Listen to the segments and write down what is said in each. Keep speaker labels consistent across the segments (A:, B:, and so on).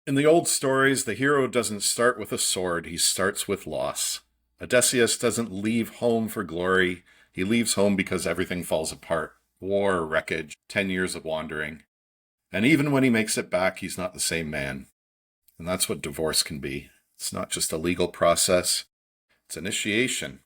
A: In the old stories, the hero doesn't start with a sword, he starts with loss. Odysseus doesn't leave home for glory, he leaves home because everything falls apart. War, wreckage, 10 years of wandering. And even when he makes it back, he's not the same man. And that's what divorce can be. It's not just a legal process, it's initiation.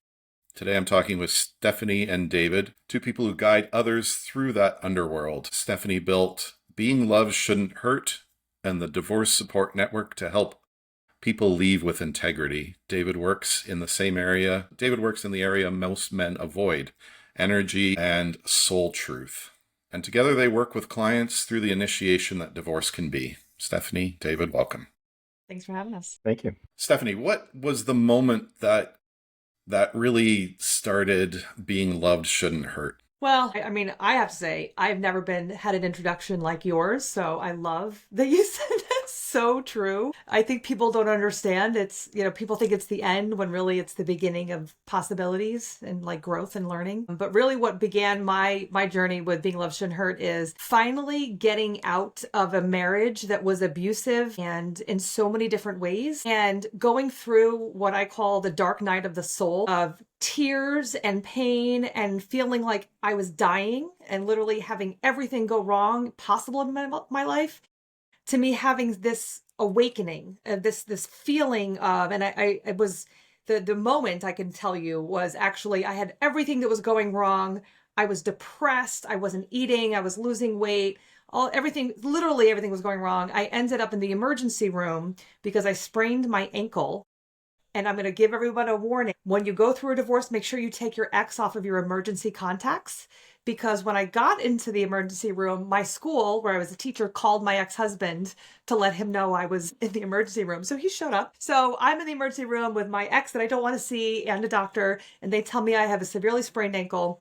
A: Today I'm talking with Stephanie and David, two people who guide others through that underworld. Stephanie built Being Loved Shouldn't Hurt and the Divorce Support Network to help people leave with integrity. David works in the same area. David works in the area most men avoid, energy and soul truth. And together they work with clients through the initiation that divorce can be. Stephanie, David, welcome.
B: Thanks for having us.
C: Thank you.
A: Stephanie, what was the moment that really started Being Loved Shouldn't Hurt?
B: Well, I mean, I have to say, I've never had an introduction like yours, so I love that you said that's so true. I think people don't understand. People think it's the end when really it's the beginning of possibilities and like growth and learning. But really what began my journey with Being Loved Shouldn't Hurt is finally getting out of a marriage that was abusive and in so many different ways, and going through what I call the dark night of the soul of tears and pain and feeling like I was dying and literally having everything go wrong possible in my life, to me having this awakening, this feeling of, and it was the moment I can tell you was actually I had everything that was going wrong. I was depressed. I wasn't eating. I was losing weight. Literally everything was going wrong. I ended up in the emergency room because I sprained my ankle. And I'm going to give everyone a warning. When you go through a divorce, make sure you take your ex off of your emergency contacts. Because when I got into the emergency room, my school, where I was a teacher, called my ex-husband to let him know I was in the emergency room. So he showed up. So I'm in the emergency room with my ex that I don't want to see and a doctor. And they tell me I have a severely sprained ankle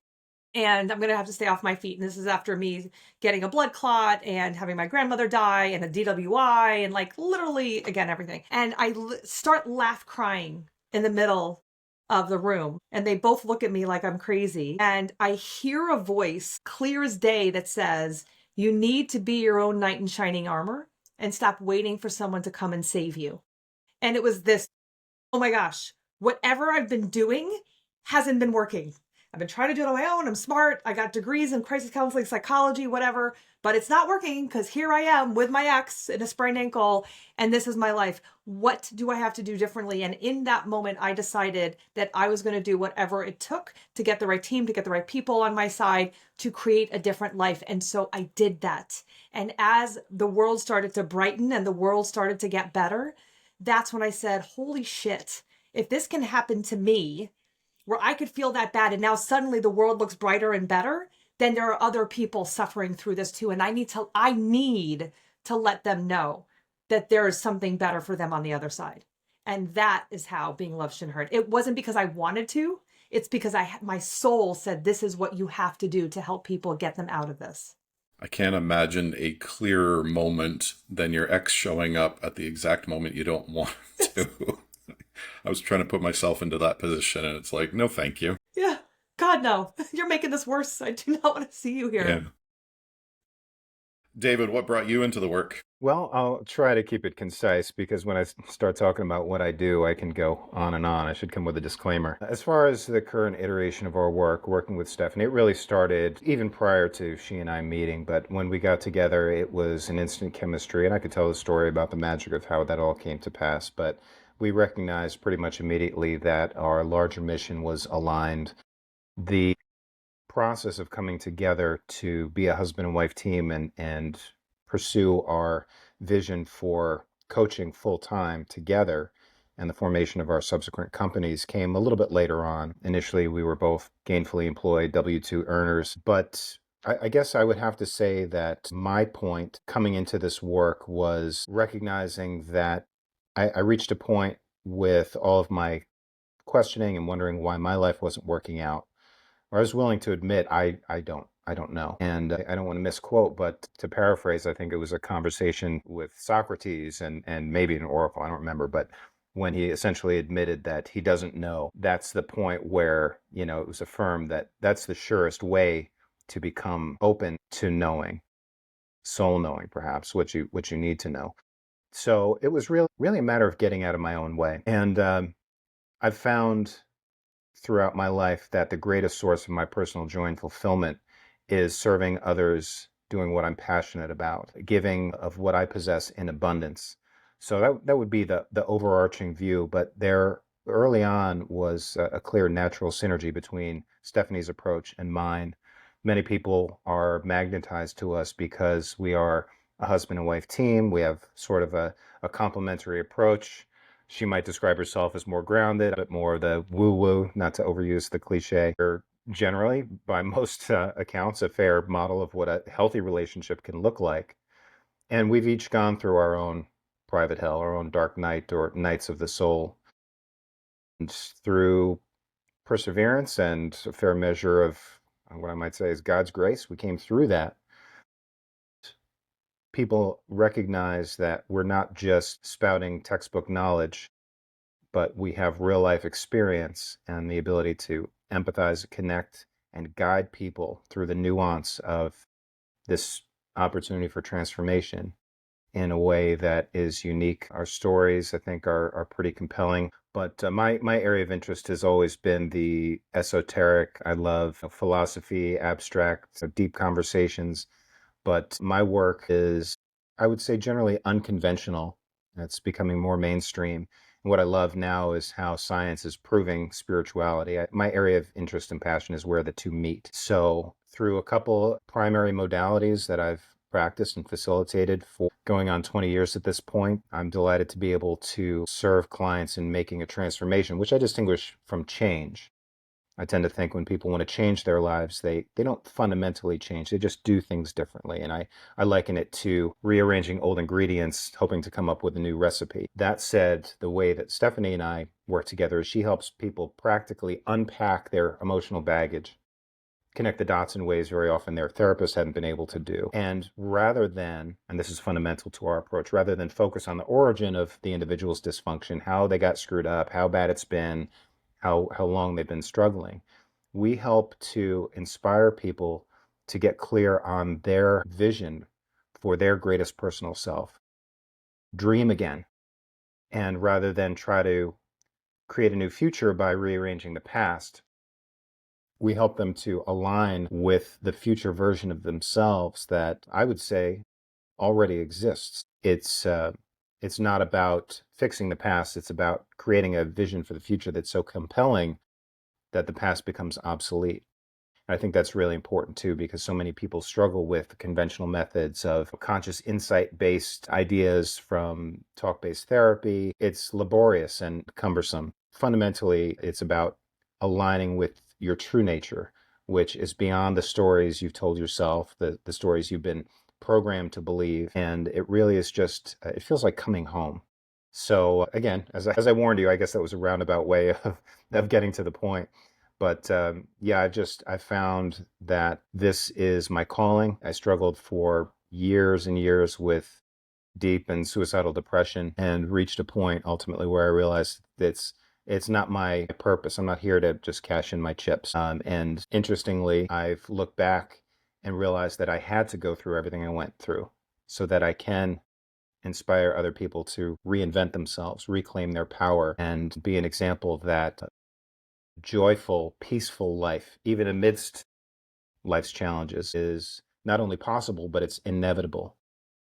B: and I'm going to have to stay off my feet. And this is after me getting a blood clot and having my grandmother die and a DWI and like literally, again, everything. And I start crying in the middle of the room. And they both look at me like I'm crazy. And I hear a voice clear as day that says, you need to be your own knight in shining armor and stop waiting for someone to come and save you. And it was this, oh my gosh, whatever I've been doing hasn't been working. I've been trying to do it on my own. I'm smart. I got degrees in crisis counseling, psychology, whatever, but it's not working because here I am with my ex in a sprained ankle and this is my life. What do I have to do differently? And in that moment, I decided that I was going to do whatever it took to get the right team, to get the right people on my side, to create a different life. And so I did that. And as the world started to brighten and the world started to get better, that's when I said, holy shit, if this can happen to me, where I could feel that bad and now suddenly the world looks brighter and better, then there are other people suffering through this too. And I need to let them know that there is something better for them on the other side. And that is how Being Loved Shouldn't Hurt. It wasn't because I wanted to, it's because my soul said, this is what you have to do to help people get them out of this.
A: I can't imagine a clearer moment than your ex showing up at the exact moment you don't want to. I was trying to put myself into that position and it's like, no, thank you.
B: Yeah. God, no. You're making this worse. I do not want to see you here.
A: Yeah. David, what brought you into the work?
C: Well, I'll try to keep it concise because when I start talking about what I do, I can go on and on. I should come with a disclaimer. As far as the current iteration of our work, working with Stephanie, it really started even prior to she and I meeting. But when we got together, it was an instant chemistry. And I could tell the story about the magic of how that all came to pass. But we recognized pretty much immediately that our larger mission was aligned. The process of coming together to be a husband and wife team and pursue our vision for coaching full-time together and the formation of our subsequent companies came a little bit later on. Initially, we were both gainfully employed W-2 earners, but I guess I would have to say that my point coming into this work was recognizing that I reached a point with all of my questioning and wondering why my life wasn't working out. Or I was willing to admit I don't know. And I don't want to misquote, but to paraphrase, I think it was a conversation with Socrates and maybe an oracle, I don't remember, but when he essentially admitted that he doesn't know, that's the point where, it was affirmed that that's the surest way to become open to knowing, soul knowing perhaps, what you need to know. So it was really a matter of getting out of my own way. And I've found throughout my life that the greatest source of my personal joy and fulfillment is serving others, doing what I'm passionate about, giving of what I possess in abundance. So that would be the overarching view. But there early on was a clear natural synergy between Stephanie's approach and mine. Many people are magnetized to us because we are a husband and wife team. We have sort of a complementary approach. She might describe herself as more grounded, a bit more the woo-woo, not to overuse the cliche. Or generally, by most accounts, a fair model of what a healthy relationship can look like. And we've each gone through our own private hell, our own dark night or nights of the soul. And through perseverance and a fair measure of what I might say is God's grace, we came through that. People recognize that we're not just spouting textbook knowledge, but we have real life experience and the ability to empathize, connect, and guide people through the nuance of this opportunity for transformation in a way that is unique. Our stories, I think, are pretty compelling. But my area of interest has always been the esoteric. I love philosophy, abstract, deep conversations. But my work is, I would say, generally unconventional. It's becoming more mainstream. And what I love now is how science is proving spirituality. My area of interest and passion is where the two meet. So through a couple primary modalities that I've practiced and facilitated for going on 20 years at this point, I'm delighted to be able to serve clients in making a transformation, which I distinguish from change. I tend to think when people want to change their lives, they don't fundamentally change. They just do things differently. And I liken it to rearranging old ingredients, hoping to come up with a new recipe. That said, the way that Stephanie and I work together is she helps people practically unpack their emotional baggage, connect the dots in ways very often their therapists hadn't been able to do. And rather than, and this is fundamental to our approach, rather than focus on the origin of the individual's dysfunction, how they got screwed up, how bad it's been, how long they've been struggling, we help to inspire people to get clear on their vision for their greatest personal self. Dream again. And rather than try to create a new future by rearranging the past, we help them to align with the future version of themselves that I would say already exists. It's not about fixing the past. It's about creating a vision for the future that's so compelling that the past becomes obsolete. And I think that's really important too, because so many people struggle with conventional methods of conscious insight-based ideas from talk-based therapy. It's laborious and cumbersome. Fundamentally, it's about aligning with your true nature, which is beyond the stories you've told yourself, the stories you've been programmed to believe. And it really is just, it feels like coming home. So again, as I warned you, I guess that was a roundabout way of getting to the point. But yeah, I found that this is my calling. I struggled for years and years with deep and suicidal depression and reached a point ultimately where I realized it's not my purpose. I'm not here to just cash in my chips. And interestingly, I've looked back and realized that I had to go through everything I went through so that I can inspire other people to reinvent themselves, reclaim their power, and be an example of that joyful, peaceful life, even amidst life's challenges, is not only possible, but it's inevitable.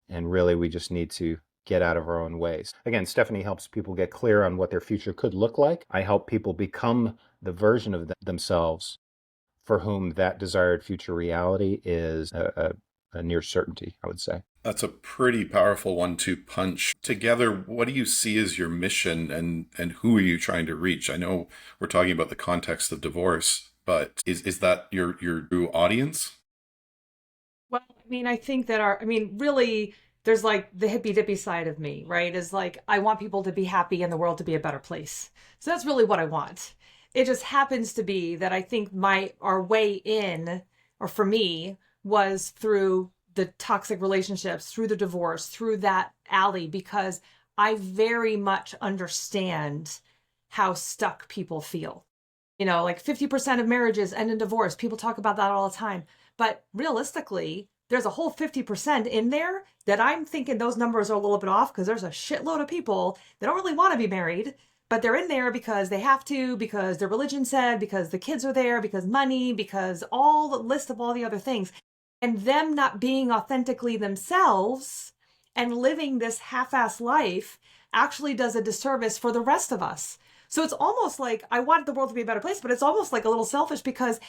C: And really, we just need to get out of our own ways. Again, Stephanie helps people get clear on what their future could look like. I help people become the version of themselves for whom that desired future reality is a near certainty, I would say.
A: That's a pretty powerful 1-2 punch. Together, what do you see as your mission and who are you trying to reach? I know we're talking about the context of divorce, but is that your true audience?
B: Well, I mean, I think that really, there's like the hippy dippy side of me, right? Is like, I want people to be happy and the world to be a better place. So that's really what I want. It just happens to be that I think our way in, or for me, was through the toxic relationships, through the divorce, through that alley, because I very much understand how stuck people feel. You know, like 50% of marriages end in divorce. People talk about that all the time. But realistically, there's a whole 50% in there that I'm thinking those numbers are a little bit off, because there's a shitload of people that don't really want to be married, but they're in there because they have to, because their religion said, because the kids are there, because money, because all the list of all the other things. And them not being authentically themselves and living this half-assed life actually does a disservice for the rest of us. So it's almost like, I want the world to be a better place, but it's almost like a little selfish, because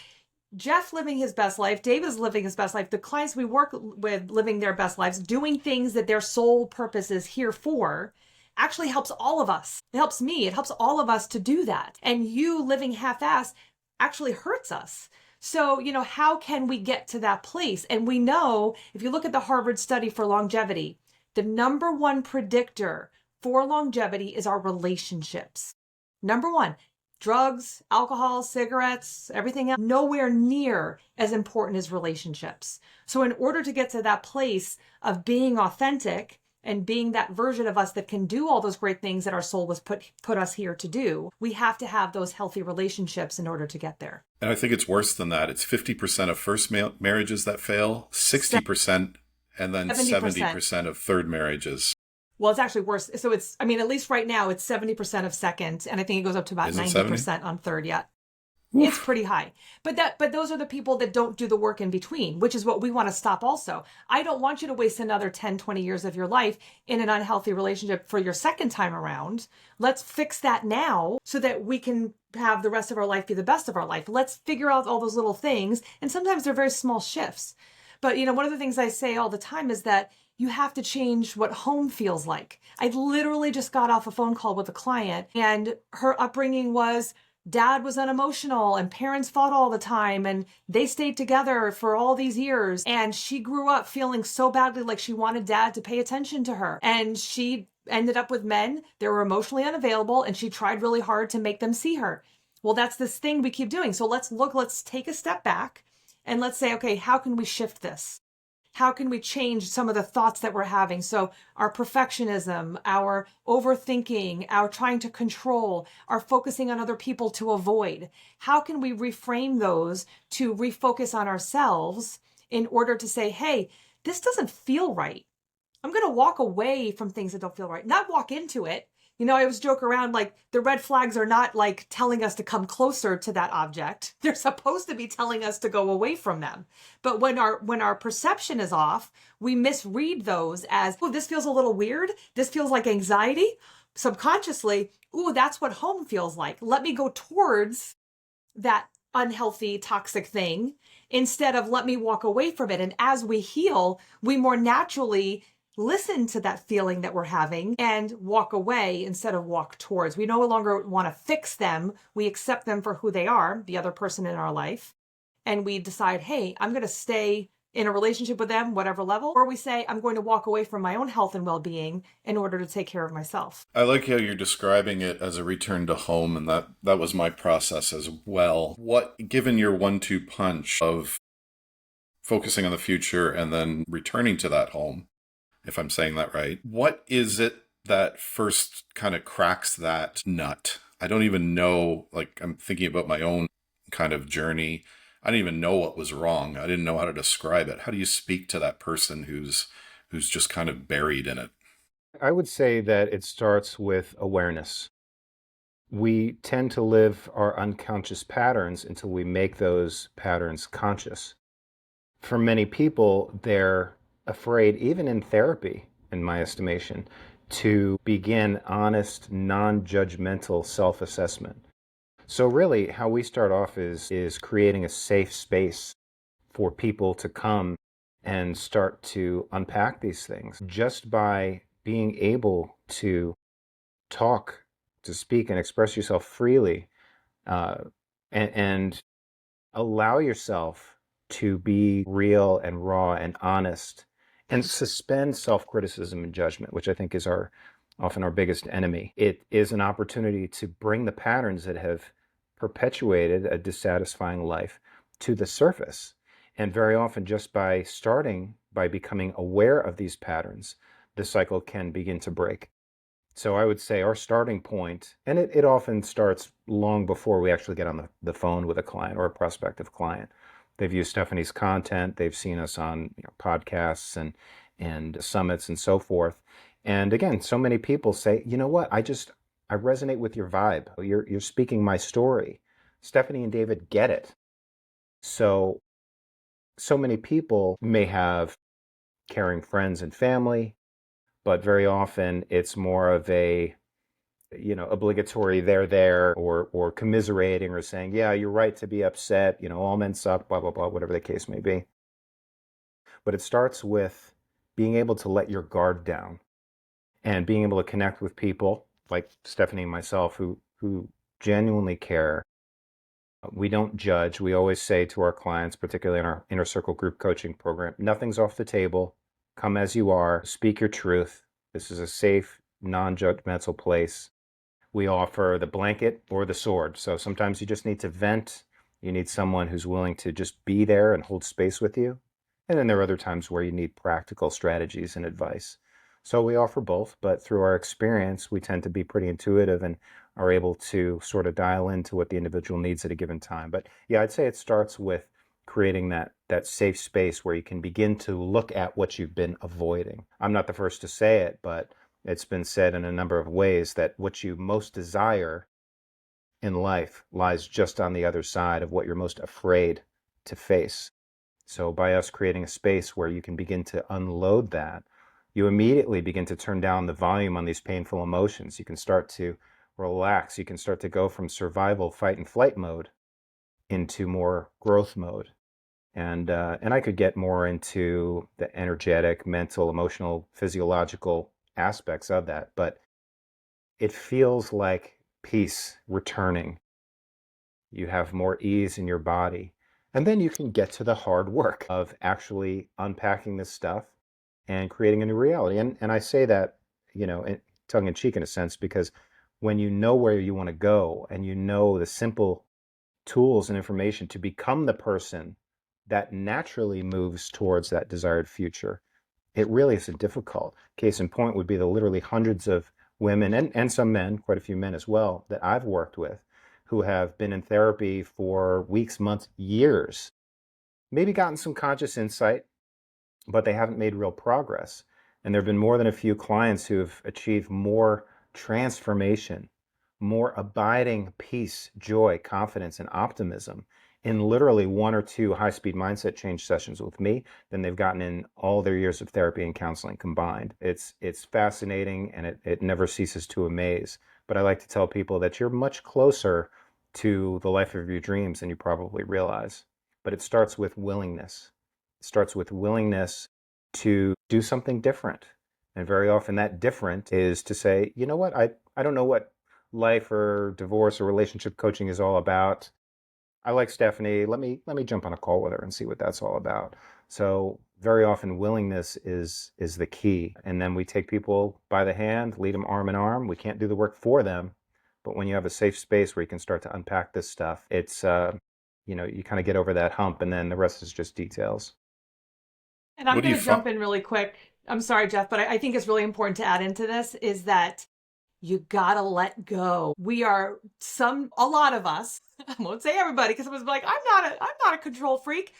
B: Jeff living his best life, David's living his best life, the clients we work with living their best lives, doing things that their sole purpose is here for, actually helps all of us. It helps me. It helps all of us to do that. And you living half-assed actually hurts us. So, how can we get to that place? And we know, if you look at the Harvard study for longevity, the number one predictor for longevity is our relationships. Number one. Drugs, alcohol, cigarettes, everything else, nowhere near as important as relationships. So in order to get to that place of being authentic and being that version of us that can do all those great things that our soul was put us here to do, we have to have those healthy relationships in order to get there.
A: And I think it's worse than that. It's 50% of first marriages that fail, 60%, and then 70% of third marriages.
B: Well, it's actually worse. So at least right now it's 70% of second, and I think it goes up to about 90% on third yet. Oof. It's pretty high. But those are the people that don't do the work in between, which is what we want to stop also. I don't want you to waste another 10, 20 years of your life in an unhealthy relationship for your second time around. Let's fix that now so that we can have the rest of our life be the best of our life. Let's figure out all those little things. And sometimes they're very small shifts. But, one of the things I say all the time is that you have to change what home feels like. I literally just got off a phone call with a client, and her upbringing was dad was unemotional and parents fought all the time and they stayed together for all these years. And she grew up feeling so badly like she wanted dad to pay attention to her. And she ended up with men that were emotionally unavailable, and she tried really hard to make them see her. Well, that's this thing we keep doing. So let's take a step back and let's say, okay, how can we shift this? How can we change some of the thoughts that we're having? So our perfectionism, our overthinking, our trying to control, our focusing on other people to avoid. How can we reframe those to refocus on ourselves in order to say, hey, this doesn't feel right. I'm going to walk away from things that don't feel right, not walk into it. I always joke around, like, the red flags are not like telling us to come closer to that object. They're supposed to be telling us to go away from them. But when our perception is off, we misread those as, oh, this feels a little weird. This feels like anxiety. Subconsciously, ooh, that's what home feels like. Let me go towards that unhealthy, toxic thing instead of let me walk away from it. And as we heal, we more naturally listen to that feeling that we're having and walk away instead of walk towards. We no longer want to fix them. We accept them for who they are, the other person in our life. And we decide, hey, I'm going to stay in a relationship with them, whatever level. Or we say, I'm going to walk away from my own health and well-being in order to take care of myself.
A: I like how you're describing it as a return to home. And that was my process as well. Given your 1-2 punch of focusing on the future and then returning to that home, if I'm saying that right, what is it that first kind of cracks that nut? I don't even know, like, I'm thinking about my own kind of journey. I didn't even know what was wrong. I didn't know how to describe it. How do you speak to that person who's just kind of buried in it?
C: I would say that it starts with awareness. We tend to live our unconscious patterns until we make those patterns conscious. For many people, they're afraid, even in therapy, in my estimation, to begin honest, non-judgmental self-assessment. So really, how we start off is creating a safe space for people to come and start to unpack these things. Just by being able to talk, to speak and express yourself freely, and allow yourself to be real and raw and honest, and suspend self-criticism and judgment, which I think is often our biggest enemy. It is an opportunity to bring the patterns that have perpetuated a dissatisfying life to the surface. And very often, just by becoming aware of these patterns, the cycle can begin to break. So I would say our starting point, and it often starts long before we actually get on the phone with a client or a prospective client, They've used Stephanie's content. They've seen us on podcasts and summits and so forth. And again, so many people say, you know what, I resonate with your vibe. You're speaking my story. Stephanie and David get it. So many people may have caring friends and family, but very often it's more of a obligatory they're there, or commiserating, or saying, yeah, you're right to be upset, all men suck, blah, blah, blah, whatever the case may be. But it starts with being able to let your guard down and being able to connect with people like Stephanie and myself who genuinely care. We don't judge. We always say to our clients, particularly in our inner circle group coaching program, nothing's off the table. Come as you are. Speak your truth. This is a safe, non-judgmental place. We offer the blanket or the sword. So sometimes you just need to vent. You need someone who's willing to just be there and hold space with you. And then there are other times where you need practical strategies and advice. So we offer both, but through our experience, we tend to be pretty intuitive and are able to sort of dial into what the individual needs at a given time. But yeah, I'd say it starts with creating that safe space where you can begin to look at what you've been avoiding. I'm not the first to say it, but it's been said in a number of ways that what you most desire in life lies just on the other side of what you're most afraid to face. So by us creating a space where you can begin to unload that, you immediately begin to turn down the volume on these painful emotions. You can start to relax. You can start to go from survival, fight, and flight mode into more growth mode. And I could get more into the energetic, mental, emotional, physiological aspects of that, but it feels like peace returning. You have more ease in your body. And then you can get to the hard work of actually unpacking this stuff and creating a new reality. And I say that, tongue in cheek in a sense, because when you know where you want to go and you know the simple tools and information to become the person that naturally moves towards that desired future, it really isn't difficult. Case in point would be the literally hundreds of women and some men, quite a few men as well, that I've worked with who have been in therapy for weeks, months, years, maybe gotten some conscious insight, but they haven't made real progress. And there have been more than a few clients who have achieved more transformation, more abiding peace, joy, confidence, and optimism in literally one or two high-speed mindset change sessions with me than they've gotten in all their years of therapy and counseling combined. It's fascinating, and it never ceases to amaze. But I like to tell people that you're much closer to the life of your dreams than you probably realize. But it starts with willingness. It starts with willingness to do something different. And very often that different is to say, you know what, I don't know what life or divorce or relationship coaching is all about. I like Stephanie. Let me jump on a call with her and see what that's all about. So very often willingness is the key. And then we take people by the hand, lead them arm in arm. We can't do the work for them. But when you have a safe space where you can start to unpack this stuff, it's, you kind of get over that hump, and then the rest is just details.
B: And I'm
A: What do
B: going
A: you
B: to
A: find?
B: jump in really quick. I'm sorry, Jeff, but I think it's really important to add into this is that you gotta let go. A lot of us, I won't say everybody, because someone's like, I'm not a control freak.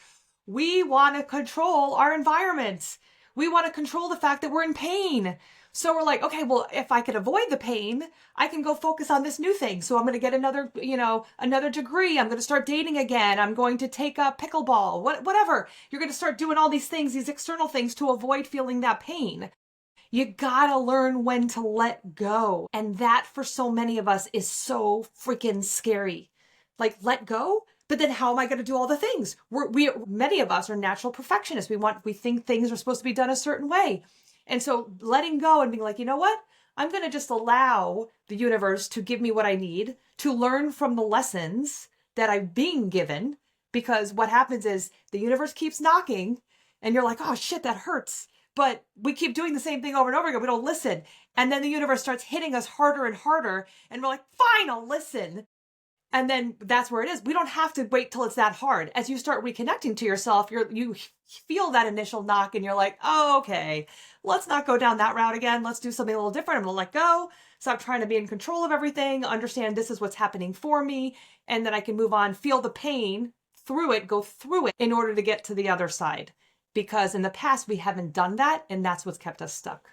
B: We want to control our environment. We want to control the fact that we're in pain. So we're like, okay, well, if I could avoid the pain, I can go focus on this new thing. So I'm going to get another degree. I'm going to start dating again. I'm going to take up pickleball, whatever. You're going to start doing all these things, these external things to avoid feeling that pain. You gotta learn when to let go. And that for so many of us is so freaking scary. Like, let go? But then how am I going to do all the things? Many of us are natural perfectionists. We think things are supposed to be done a certain way. And so letting go and being like, you know what? I'm going to just allow the universe to give me what I need to learn from the lessons that I'm being given. Because what happens is the universe keeps knocking and you're like, oh shit, that hurts. But we keep doing the same thing over and over again. We don't listen. And then the universe starts hitting us harder and harder. And we're like, fine, I'll listen. And then that's where it is. We don't have to wait till it's that hard. As you start reconnecting to yourself, you feel that initial knock and you're like, oh, okay, let's not go down that route again. Let's do something a little different. I'm going to let go. Stop trying to be in control of everything. Understand this is what's happening for me. And then I can move on, feel the pain through it in order to get to the other side. Because in the past, we haven't done that, and that's what's kept us stuck.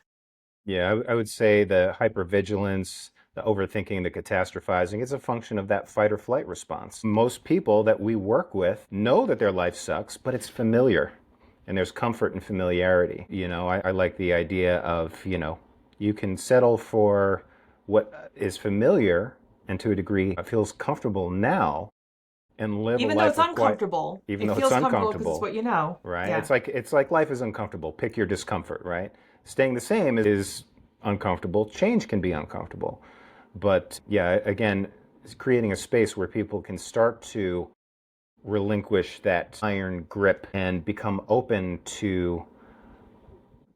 C: Yeah, I would say the hypervigilance, the overthinking, the catastrophizing is a function of that fight or flight response. Most people that we work with know that their life sucks, but it's familiar. And there's comfort in familiarity. I like the idea of, you can settle for what is familiar and to a degree feels comfortable now and live
B: Even
C: a
B: though
C: life
B: it's
C: of quiet,
B: uncomfortable,
C: even
B: it
C: though it's
B: feels comfortable because it's
C: uncomfortable,
B: what you know.
C: right?
B: Yeah.
C: It's like life is uncomfortable. Pick your discomfort, right? Staying the same is uncomfortable. Change can be uncomfortable. But yeah, again, it's creating a space where people can start to relinquish that iron grip and become open to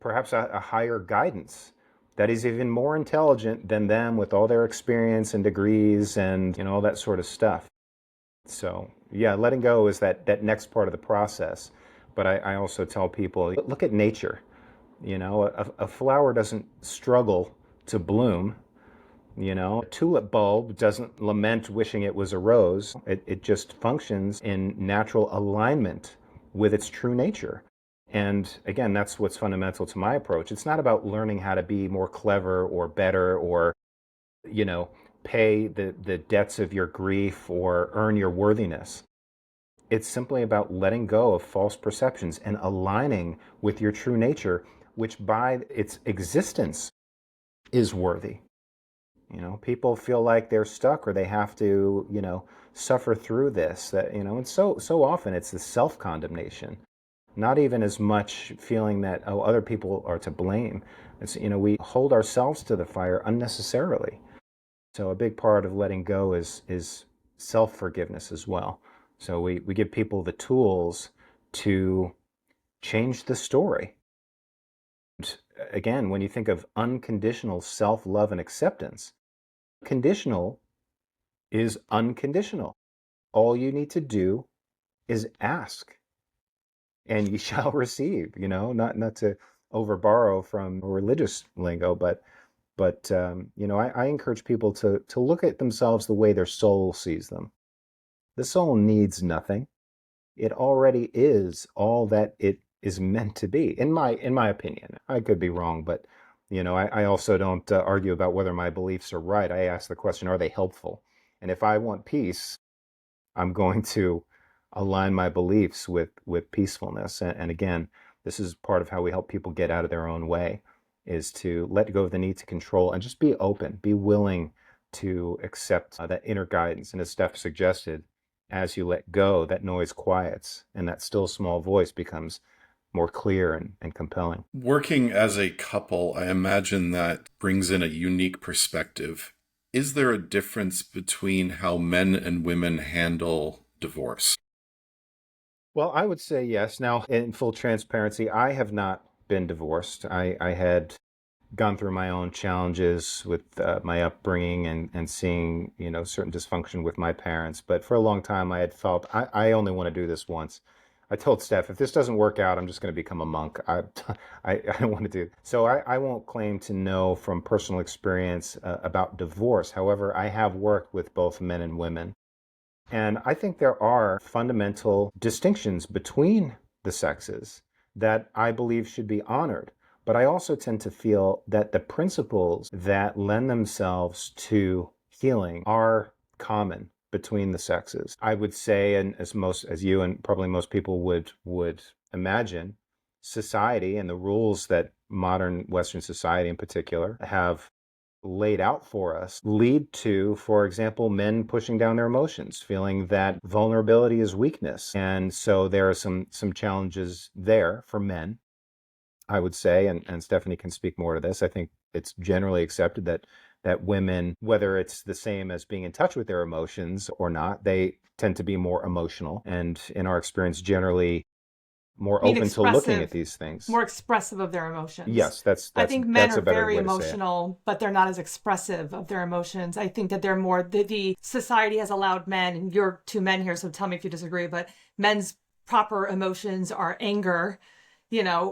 C: perhaps a higher guidance that is even more intelligent than them with all their experience and degrees and all that sort of stuff. So yeah, letting go is that next part of the process. But I also tell people, look at nature. A flower doesn't struggle to bloom. A tulip bulb doesn't lament wishing it was a rose. It just functions in natural alignment with its true nature. And again, that's what's fundamental to my approach. It's not about learning how to be more clever or better or, pay the debts of your grief or earn your worthiness. It's simply about letting go of false perceptions and aligning with your true nature, which by its existence is worthy. People feel like they're stuck or they have to, suffer through this. And so often it's the self-condemnation, not even as much feeling that, oh, other people are to blame. It's, we hold ourselves to the fire unnecessarily. So a big part of letting go is self-forgiveness as well. So we give people the tools to change the story. And again, when you think of unconditional self-love and acceptance, conditional is unconditional. All you need to do is ask, and you shall receive. Not to overborrow from religious lingo, but I encourage people to look at themselves the way their soul sees them. The soul needs nothing. It already is all that it is meant to be, in my opinion. I could be wrong, but I also don't argue about whether my beliefs are right. I ask the question, are they helpful? And if I want peace, I'm going to align my beliefs with peacefulness. And again, this is part of how we help people get out of their own way, is to let go of the need to control and just be open, be willing to accept that inner guidance. And as Steph suggested, as you let go, that noise quiets and that still small voice becomes more clear and compelling.
A: Working as a couple, I imagine that brings in a unique perspective. Is there a difference between how men and women handle divorce?
C: Well, I would say yes. Now, in full transparency, I have not been divorced. I had gone through my own challenges with my upbringing and seeing, certain dysfunction with my parents. But for a long time, I had felt I only want to do this once. I told Steph, if this doesn't work out, I'm just going to become a monk. I don't want to do. So I won't claim to know from personal experience about divorce. However, I have worked with both men and women. And I think there are fundamental distinctions between the sexes that I believe should be honored. But I also tend to feel that the principles that lend themselves to healing are common between the sexes. I would say, and as you and probably most people would imagine, society and the rules that modern Western society in particular have laid out for us lead to, for example, men pushing down their emotions, feeling that vulnerability is weakness. And so there are some challenges there for men, I would say, and Stephanie can speak more to this. I think it's generally accepted that women, whether it's the same as being in touch with their emotions or not, they tend to be more emotional and, in our experience, generally more open to looking at these things.
B: More expressive of their emotions.
C: Yes,
B: I think men are very
C: way
B: emotional, but they're not as expressive of their emotions. I think that they're more, the society has allowed men, and you're two men here, so tell me if you disagree, but men's proper emotions are anger,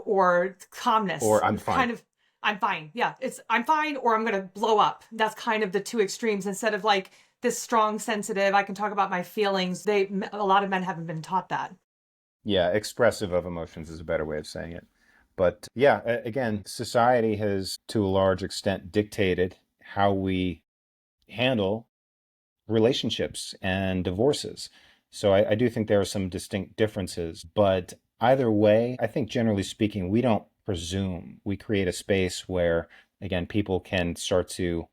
B: or calmness.
C: Or I'm fine.
B: I'm fine. Yeah, I'm fine or I'm going to blow up. That's kind of the two extremes instead of like this strong, sensitive, I can talk about my feelings. A lot of men haven't been taught that.
C: Yeah, expressive of emotions is a better way of saying it. But yeah, again, society has to a large extent dictated how we handle relationships and divorces. So I do think there are some distinct differences. But either way, I think generally speaking, we don't presume. We create a space where, again, people can start to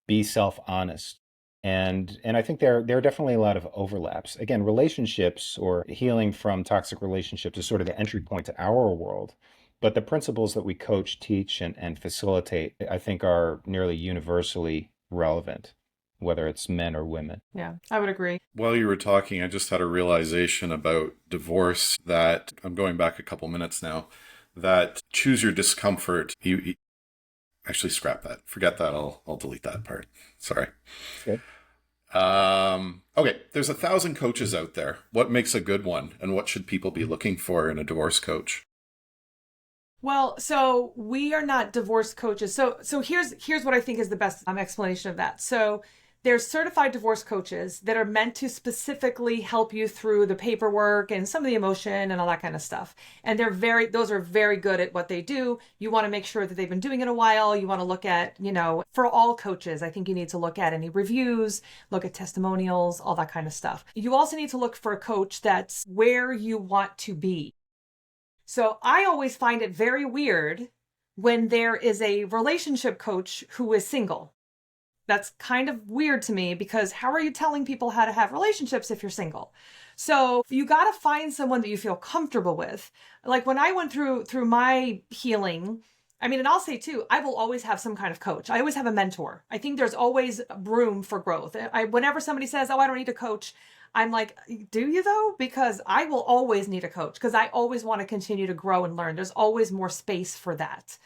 C: be self-honest. And I think there are definitely a lot of overlaps. Again, relationships or healing from toxic relationships is sort of the entry point to our world. But the principles that we coach, teach, and facilitate, I think are nearly universally relevant, whether it's men or women.
B: Yeah, I would agree.
A: While you were talking, I just had a realization about divorce that I'm going back a couple minutes now, that choose your discomfort. You actually scrap that. Forget that. I'll delete that part. Sorry.
C: Okay.
A: Okay. There's 1,000 coaches out there. What makes a good one, and what should people be looking for in a divorce coach?
B: Well, so we are not divorce coaches. So here's what I think is the best explanation of that. So there's certified divorce coaches that are meant to specifically help you through the paperwork and some of the emotion and all that kind of stuff. And those are very good at what they do. You want to make sure that they've been doing it a while. You want to look at, for all coaches, I think you need to look at any reviews, look at testimonials, all that kind of stuff. You also need to look for a coach that's where you want to be. So I always find it very weird when there is a relationship coach who is single. That's kind of weird to me because how are you telling people how to have relationships if you're single? So you got to find someone that you feel comfortable with. Like when I went through my healing, I mean, and I'll say too, I will always have some kind of coach. I always have a mentor. I think there's always room for growth. Whenever somebody says, oh, I don't need a coach, I'm like, do you though? Because I will always need a coach because I always want to continue to grow and learn. There's always more space for that.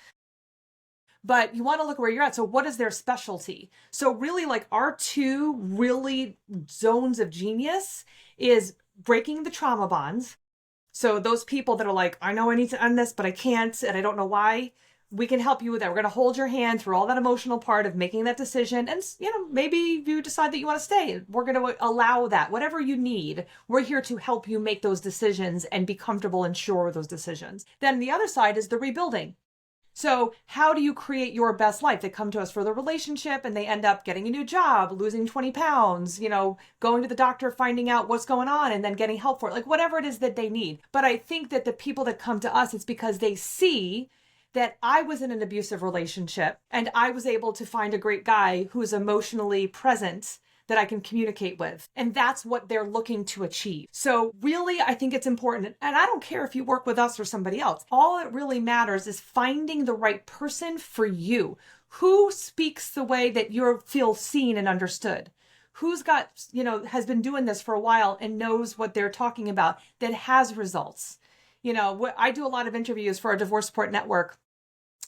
B: But you want to look where you're at. So what is their specialty? So really like our two really zones of genius is breaking the trauma bonds. So those people that are like, I know I need to end this, but I can't, and I don't know why. We can help you with that. We're going to hold your hand through all that emotional part of making that decision. And, maybe you decide that you want to stay. We're going to allow that. Whatever you need, we're here to help you make those decisions and be comfortable and sure with those decisions. Then the other side is the rebuilding. So how do you create your best life? They come to us for the relationship and they end up getting a new job, losing 20 pounds, going to the doctor, finding out what's going on and then getting help for it, like whatever it is that they need. But I think that the people that come to us, it's because they see that I was in an abusive relationship and I was able to find a great guy who's emotionally present that I can communicate with. And that's what they're looking to achieve. So really, I think it's important. And I don't care if you work with us or somebody else. All it really matters is finding the right person for you. Who speaks the way that you feel seen and understood? Who's got, has been doing this for a while and knows what they're talking about that has results. I do a lot of interviews for our divorce support network.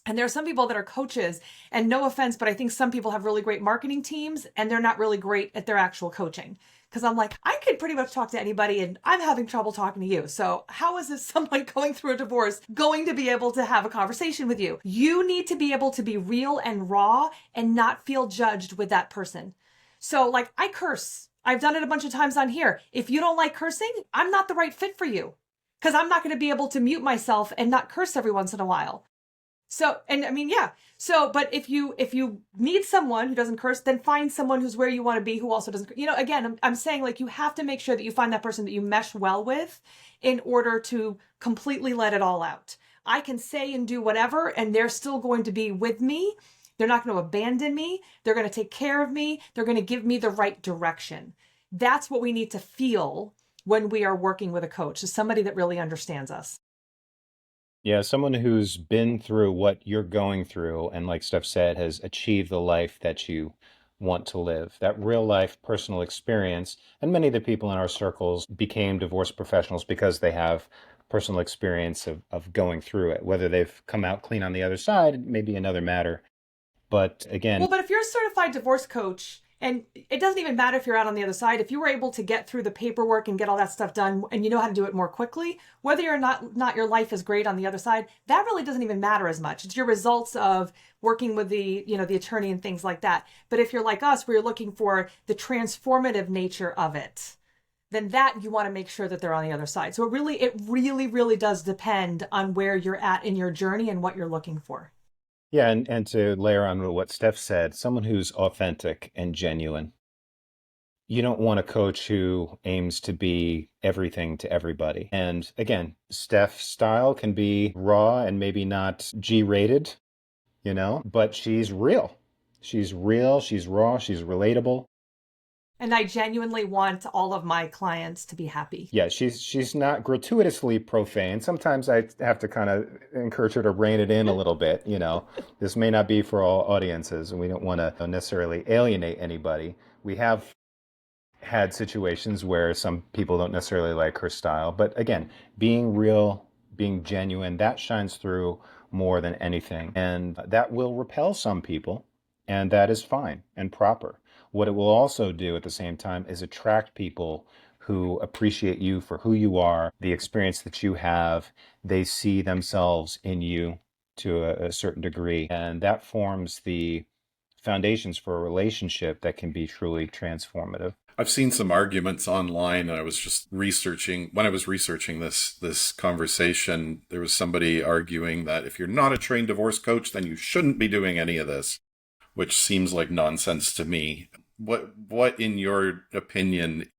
B: And there are some people that are coaches, and no offense, but I think some people have really great marketing teams and they're not really great at their actual coaching. Because I'm like, I could pretty much talk to anybody and I'm having trouble talking to you. So how is this someone going through a divorce going to be able to have a conversation with you? You need to be able to be real and raw and not feel judged with that person. So like I curse. I've done it a bunch of times on here. If you don't like cursing, I'm not the right fit for you because I'm not going to be able to mute myself and not curse every once in a while. So, and I mean, yeah. So, but if you need someone who doesn't curse, then find someone who's where you want to be, who also doesn't, again, I'm saying like, you have to make sure that you find that person that you mesh well with in order to completely let it all out. I can say and do whatever, and they're still going to be with me. They're not going to abandon me. They're going to take care of me. They're going to give me the right direction. That's what we need to feel when we are working with a coach, is somebody that really understands us.
C: Yeah, someone who's been through what you're going through and, like Steph said, has achieved the life that you want to live, that real life personal experience. And many of the people in our circles became divorce professionals because they have personal experience of going through it. Whether they've come out clean on the other side may be another matter. But again,
B: well, but if you're a certified divorce coach And it doesn't even matter if you're out on the other side. If you were able to get through the paperwork and get all that stuff done and you know how to do it more quickly, whether or not your life is great on the other side, that really doesn't even matter as much. It's your results of working with the attorney and things like that. But if you're like us, where you're looking for the transformative nature of it, then that you want to make sure that they're on the other side. So it really does depend on where you're at in your journey and what you're looking for.
C: Yeah, and to layer on what Steph said, someone who's authentic and genuine. You don't want a coach who aims to be everything to everybody. And again, Steph's style can be raw and maybe not G-rated, but she's real. She's real, she's raw, she's relatable.
B: And I genuinely want all of my clients to be happy.
C: Yeah, she's not gratuitously profane. Sometimes I have to kind of encourage her to rein it in a little bit. This may not be for all audiences, and we don't want to necessarily alienate anybody. We have had situations where some people don't necessarily like her style, but again, being real, being genuine, that shines through more than anything, and that will repel some people, and that is fine and proper. What it will also do at the same time is attract people who appreciate you for who you are, the experience that you have. They see themselves in you to a certain degree, and that forms the foundations for a relationship that can be truly transformative.
A: I've seen some arguments online, and I was just researching, when I was researching this conversation, there was somebody arguing that if you're not a trained divorce coach, then you shouldn't be doing any of this, which seems like nonsense to me. What in your opinion,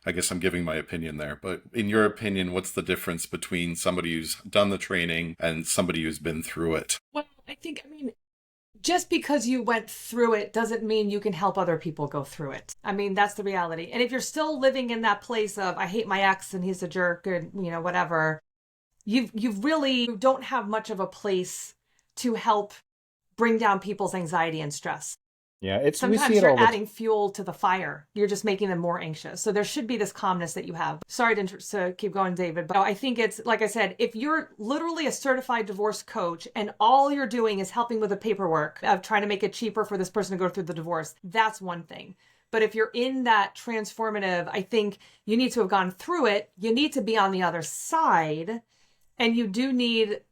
A: I guess I'm giving my opinion there, but in your opinion, what's the difference between somebody who's done the training and somebody who's been through it?
B: Well, I mean, just because you went through it doesn't mean you can help other people go through it. I mean, that's the reality. And if you're still living in that place of, I hate my ex and he's a jerk and, whatever, you really don't have much of a place to help bring down people's anxiety and stress.
C: Yeah,
B: Sometimes you're adding fuel to the fire. You're just making them more anxious. So there should be this calmness that you have. Sorry to keep going, David, but I think it's, like I said, if you're literally a certified divorce coach and all you're doing is helping with the paperwork of trying to make it cheaper for this person to go through the divorce, that's one thing. But if you're in that transformative, I think you need to have gone through it. You need to be on the other side, and you do need,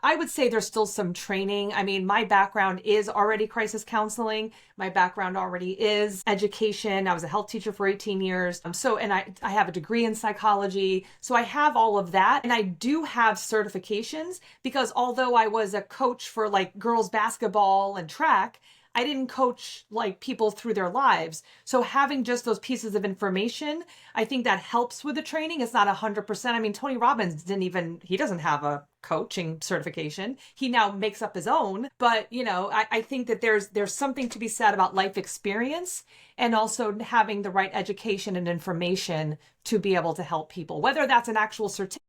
B: I would say there's still some training. I mean, my background is already crisis counseling. My background already is education. I was a health teacher for 18 years. And I have a degree in psychology. So I have all of that. And I do have certifications because although I was a coach for like girls basketball and track, I didn't coach like people through their lives. So having just those pieces of information, I think that helps with the training. It's not 100%. I mean, Tony Robbins he doesn't have a coaching certification. He now makes up his own. But, I think that there's something to be said about life experience and also having the right education and information to be able to help people, whether that's an actual certificate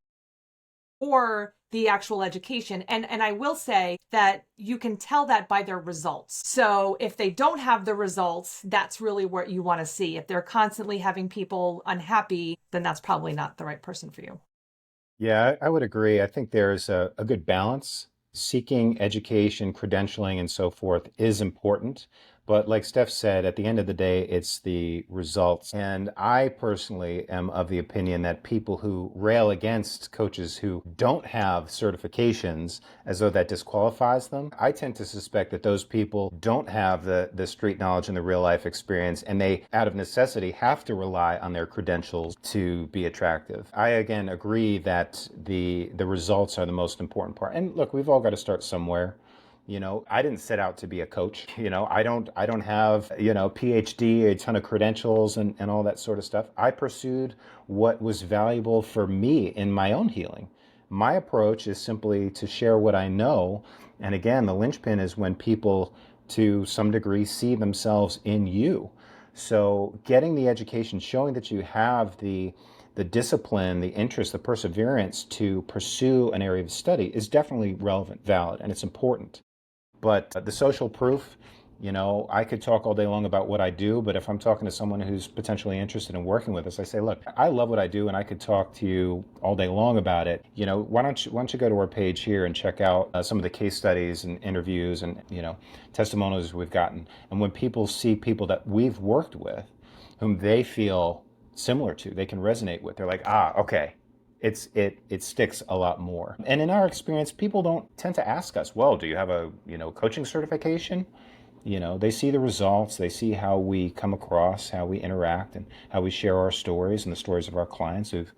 B: or the actual education. And I will say that you can tell that by their results. So if they don't have the results, that's really what you want to see. If they're constantly having people unhappy, then that's probably not the right person for you.
C: Yeah, I would agree. I think there's a good balance. Seeking education, credentialing, and so forth is important. But like Steph said, at the end of the day, it's the results. And I personally am of the opinion that people who rail against coaches who don't have certifications as though that disqualifies them, I tend to suspect that those people don't have the street knowledge and the real life experience, and they, out of necessity, have to rely on their credentials to be attractive. I, again, agree that the results are the most important part. And look, we've all got to start somewhere. I didn't set out to be a coach. I don't have, PhD, a ton of credentials and all that sort of stuff. I pursued what was valuable for me in my own healing. My approach is simply to share what I know. And again, the linchpin is when people, to some degree, see themselves in you. So getting the education, showing that you have the discipline, the interest, the perseverance to pursue an area of study is definitely relevant, valid, and it's important. But the social proof I could talk all day long about what I do, but if I'm talking to someone who's potentially interested in working with us, I say, look, I love what I do and I could talk to you all day long about it. Why don't you go to our page here and check out some of the case studies and interviews and, testimonials we've gotten. And when people see people that we've worked with, whom they feel similar to, they can resonate with, they're like, okay. It sticks a lot more. And in our experience, people don't tend to ask us, well, do you have a, coaching certification? They see the results, they see how we come across, how we interact, and how we share our stories and the stories of our clients who've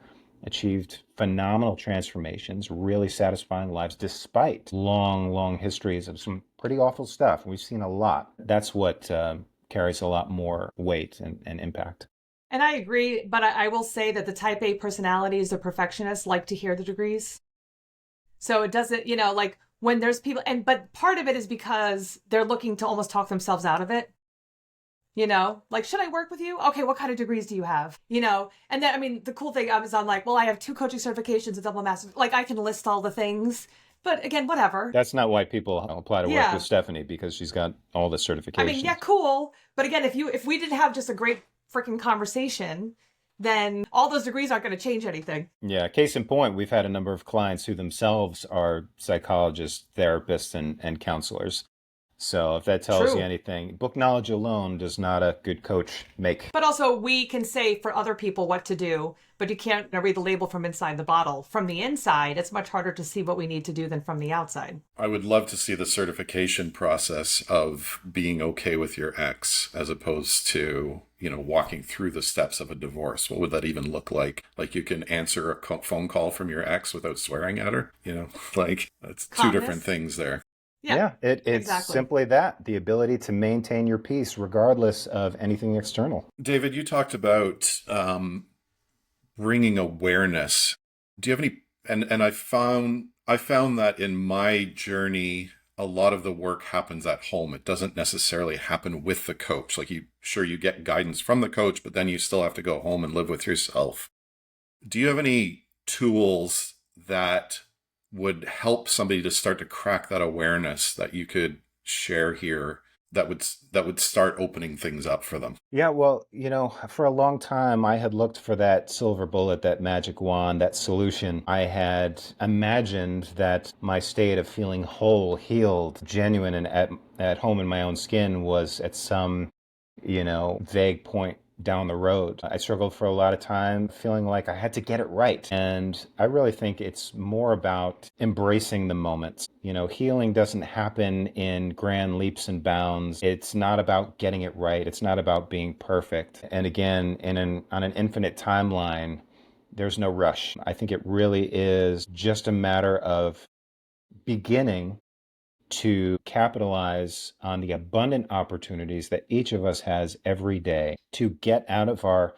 C: achieved phenomenal transformations, really satisfying lives, despite long, long histories of some pretty awful stuff. We've seen a lot. That's what carries a lot more weight and impact.
B: And I agree, but I will say that the type A personalities, the perfectionists, like to hear the degrees. So it doesn't, like when there's people, but part of it is because they're looking to almost talk themselves out of it. Like, should I work with you? Okay, what kind of degrees do you have? And then, I mean, the cool thing, I was on like, well, I have 2 coaching certifications, a double master's. Like, I can list all the things. But again, whatever.
C: That's not why people apply to work with Stephanie, because she's got all the certifications.
B: I mean, yeah, cool. But again, if we didn't have just a great freaking conversation, then all those degrees aren't going to change anything.
C: Yeah, case in point, we've had a number of clients who themselves are psychologists, therapists, and counselors. So if that tells you anything, book knowledge alone does not a good coach make.
B: But also, we can say for other people what to do, but you can't read the label from inside the bottle. From the inside, it's much harder to see what we need to do than from the outside.
A: I would love to see the certification process of being okay with your ex as opposed to, walking through the steps of a divorce. What would that even look like? Like, you can answer a phone call from your ex without swearing at her? Like, that's two different things there.
C: Yeah, it's exactly. Simply that, the ability to maintain your peace regardless of anything external.
A: David, you talked about bringing awareness. Do you have any, and I found that in my journey, a lot of the work happens at home. It doesn't necessarily happen with the coach. Like, you get guidance from the coach, but then you still have to go home and live with yourself. Do you have any tools that would help somebody to start to crack that awareness that you could share here that would start opening things up for them?
C: Yeah, well, for a long time, I had looked for that silver bullet, that magic wand, that solution. I had imagined that my state of feeling whole, healed, genuine, and at home in my own skin was at some, vague point down the road. I struggled for a lot of time feeling like I had to get it right. And I really think it's more about embracing the moments. Healing doesn't happen in grand leaps and bounds. It's not about getting it right. It's not about being perfect. And again, on an infinite timeline, there's no rush. I think it really is just a matter of beginning to capitalize on the abundant opportunities that each of us has every day to get out of our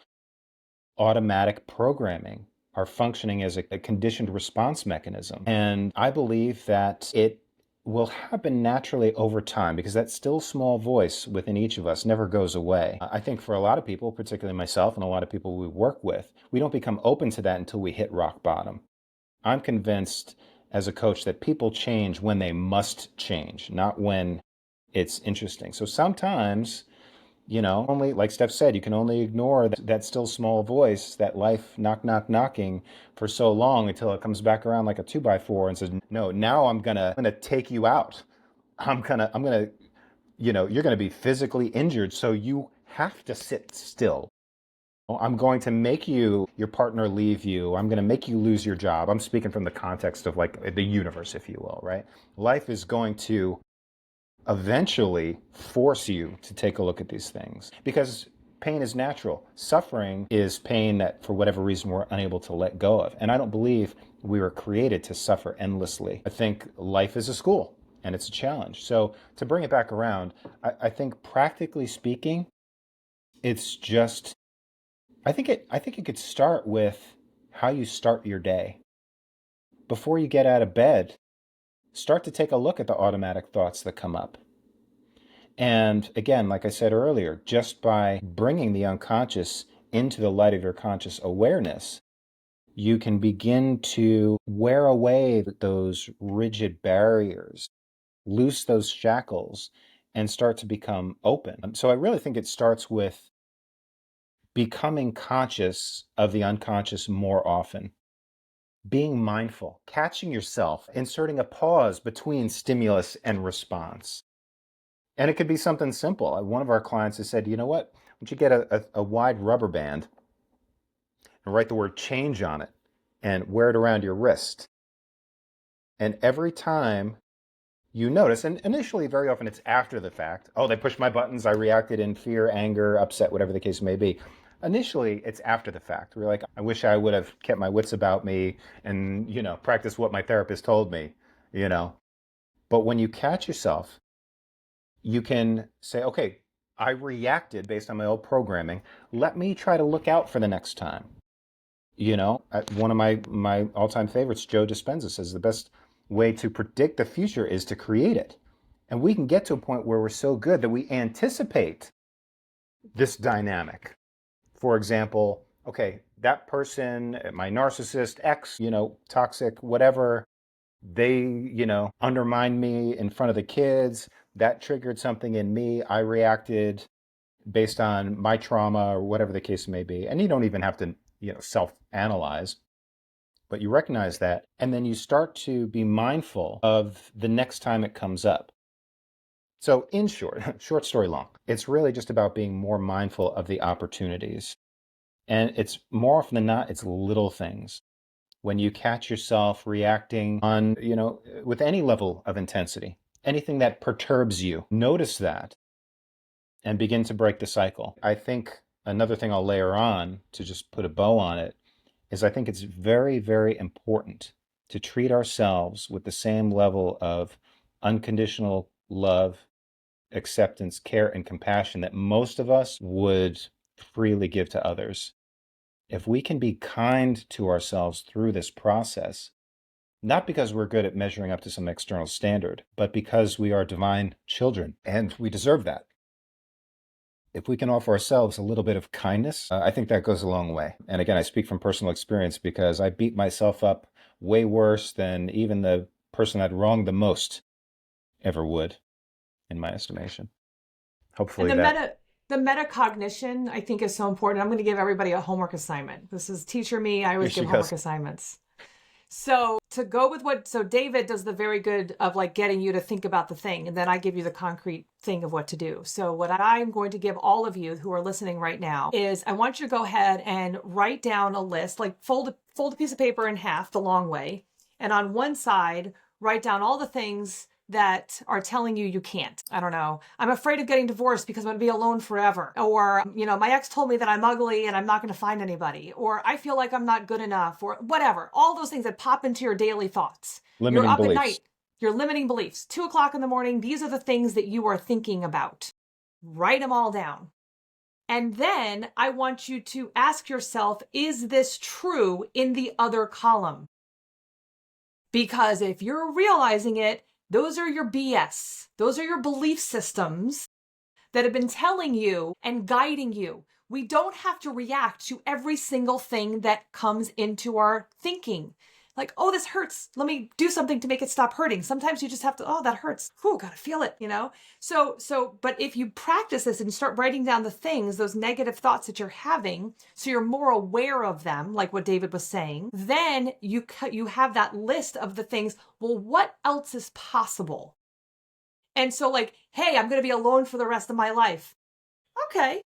C: automatic programming, our functioning as a conditioned response mechanism. And I believe that it will happen naturally over time because that still small voice within each of us never goes away. I think for a lot of people, particularly myself and a lot of people we work with, we don't become open to that until we hit rock bottom. I'm convinced as a coach that people change when they must change, not when it's interesting. So sometimes, only, like Steph said, you can only ignore that still small voice, that life knocking for so long until it comes back around like a 2x4 and says, no, now I'm gonna take you out. I'm gonna, you're gonna be physically injured, so you have to sit still. I'm going to make your partner leave you. I'm going to make you lose your job. I'm speaking from the context of like the universe, if you will, right? Life is going to eventually force you to take a look at these things because pain is natural. Suffering is pain that for whatever reason we're unable to let go of. And I don't believe we were created to suffer endlessly. I think life is a school and it's a challenge. So to bring it back around, I think practically speaking, it's just, I think it could start with how you start your day. Before you get out of bed, start to take a look at the automatic thoughts that come up. And again, like I said earlier, just by bringing the unconscious into the light of your conscious awareness, you can begin to wear away those rigid barriers, loose those shackles, and start to become open. So I really think it starts with becoming conscious of the unconscious more often, being mindful, catching yourself, inserting a pause between stimulus and response. And it could be something simple. One of our clients has said, you know what? Why don't you get a wide rubber band and write the word change on it and wear it around your wrist. And every time you notice, and initially, very often it's after the fact. Oh, they pushed my buttons. I reacted in fear, anger, upset, whatever the case may be. Initially, it's after the fact. We're like, I wish I would have kept my wits about me and, practiced what my therapist told me, But when you catch yourself, you can say, okay, I reacted based on my old programming. Let me try to look out for the next time. One of my all-time favorites, Joe Dispenza, says the best way to predict the future is to create it. And we can get to a point where we're so good that we anticipate this dynamic. For example, okay, that person, my narcissist, ex, toxic, whatever, they, undermined me in front of the kids. That triggered something in me. I reacted based on my trauma or whatever the case may be. And you don't even have to, self-analyze, but you recognize that. And then you start to be mindful of the next time it comes up. So in short, short story long, it's really just about being more mindful of the opportunities. And it's more often than not, it's little things. When you catch yourself reacting on, with any level of intensity, anything that perturbs you, notice that and begin to break the cycle. I think another thing I'll layer on to just put a bow on it is I think it's very, very important to treat ourselves with the same level of unconditional love, acceptance, care, and compassion that most of us would freely give to others. If we can be kind to ourselves through this process, not because we're good at measuring up to some external standard, but because we are divine children and we deserve that. If we can offer ourselves a little bit of kindness, I think that goes a long way. And again, I speak from personal experience because I beat myself up way worse than even the person I'd wronged the most ever would, in my estimation. Hopefully
B: and
C: that...
B: the metacognition, I think, is so important. I'm going to give everybody a homework assignment. This is teacher me. I always give homework assignments. So to go with so David does the very good of like getting you to think about the thing, and then I give you the concrete thing of what to do. So what I'm going to give all of you who are listening right now is I want you to go ahead and write down a list, like fold a piece of paper in half the long way. And on one side, write down all the things that are telling you can't. I don't know. I'm afraid of getting divorced because I'm going to be alone forever. Or, my ex told me that I'm ugly and I'm not going to find anybody. Or I feel like I'm not good enough, or whatever. All those things that pop into your daily thoughts.
C: Limiting
B: You're up
C: beliefs.
B: at night. You're limiting beliefs. 2:00 in the morning. These are the things that you are thinking about. Write them all down. And then I want you to ask yourself, is this true in the other column? Because if you're realizing it, those are your BS. Those are your belief systems that have been telling you and guiding you. We don't have to react to every single thing that comes into our thinking. Like, oh, this hurts. Let me do something to make it stop hurting. Sometimes you just have to, oh, that hurts. Whew, gotta feel it, but if you practice this and start writing down the things, those negative thoughts that you're having, so you're more aware of them, like what David was saying, then you have that list of the things. Well, what else is possible? And so like, hey, I'm going to be alone for the rest of my life. Okay.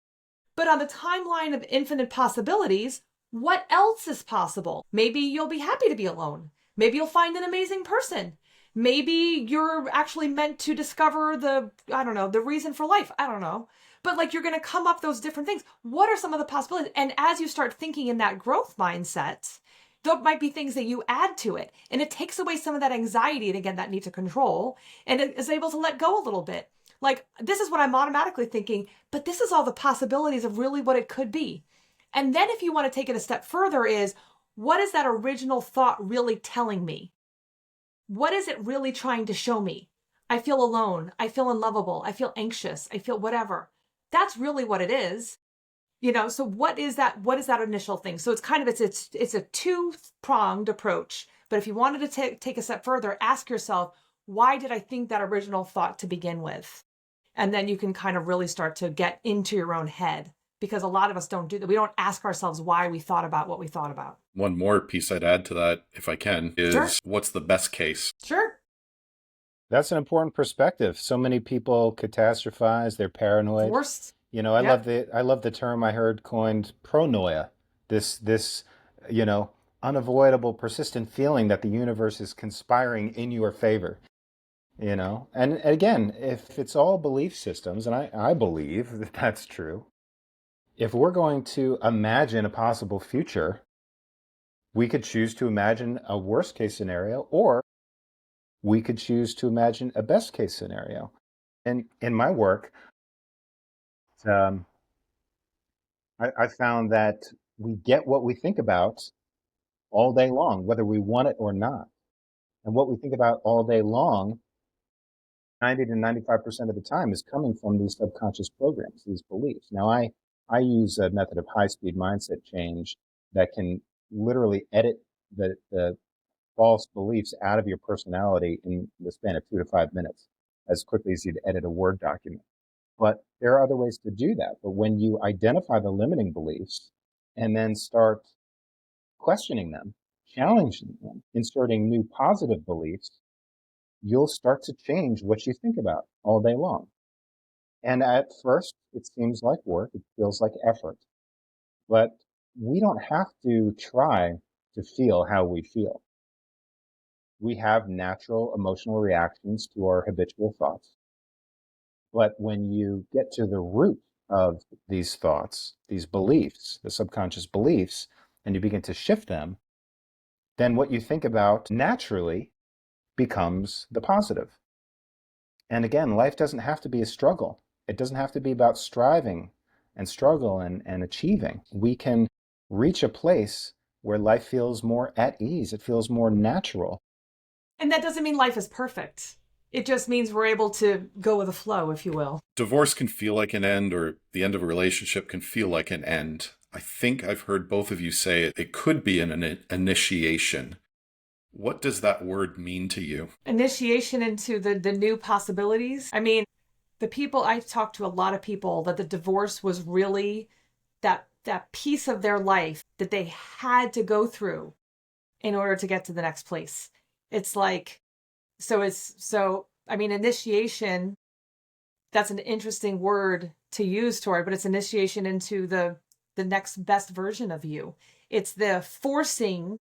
B: But on the timeline of infinite possibilities, what else is possible? Maybe you'll be happy to be alone. Maybe you'll find an amazing person. Maybe you're actually meant to discover the reason for life. I don't know. But like, you're going to come up those different things. What are some of the possibilities? And as you start thinking in that growth mindset, there might be things that you add to it. And it takes away some of that anxiety and again, that need to control, and it is able to let go a little bit. Like, this is what I'm automatically thinking, but this is all the possibilities of really what it could be. And then if you want to take it a step further is, what is that original thought really telling me? What is it really trying to show me? I feel alone. I feel unlovable. I feel anxious. I feel whatever. That's really what it is. So what is that initial thing? So it's kind of, it's a two-pronged approach. But if you wanted to take a step further, ask yourself, why did I think that original thought to begin with? And then you can kind of really start to get into your own head, because a lot of us don't do that. We don't ask ourselves why we thought about what we thought about.
A: One more piece I'd add to that, if I can, is
B: Sure.
A: what's the best case?
B: Sure.
C: That's an important perspective. So many people catastrophize, they're paranoid.
B: Forced.
C: You know, I
B: Yep.
C: love the term I heard coined pronoia. This, you know, unavoidable persistent feeling that the universe is conspiring in your favor. You know, and again, if it's all belief systems, and I believe that that's true, if we're going to imagine a possible future, we could choose to imagine a worst case scenario, or we could choose to imagine a best case scenario. And in my work, um, I found that we get what we think about all day long, whether we want it or not. And what we think about all day long, 90 to 95% of the time, is coming from these subconscious programs, these beliefs. Now, I use a method of high-speed mindset change that can literally edit the false beliefs out of your personality in the span of 2 to 5 minutes, as quickly as you'd edit a Word document. But there are other ways to do that. But when you identify the limiting beliefs and then start questioning them, challenging them, inserting new positive beliefs, you'll start to change what you think about all day long. And at first, it seems like work, it feels like effort. But we don't have to try to feel how we feel. We have natural emotional reactions to our habitual thoughts. But when you get to the root of these thoughts, these beliefs, the subconscious beliefs, and you begin to shift them, then what you think about naturally becomes the positive. And again, life doesn't have to be a struggle. It doesn't have to be about striving and struggle and achieving. We can reach a place where life feels more at ease. It feels more natural.
B: And that doesn't mean life is perfect. It just means we're able to go with the flow, if you will.
A: Divorce can feel like an end, or the end of a relationship can feel like an end. I think I've heard both of you say it could be an initiation. What does that word mean to you?
B: Initiation into the new possibilities. I mean, I've talked to a lot of people that the divorce was really that piece of their life that they had to go through in order to get to the next place. It's like, I mean, initiation, that's an interesting word to use toward, but it's initiation into the next best version of you. It's the forcing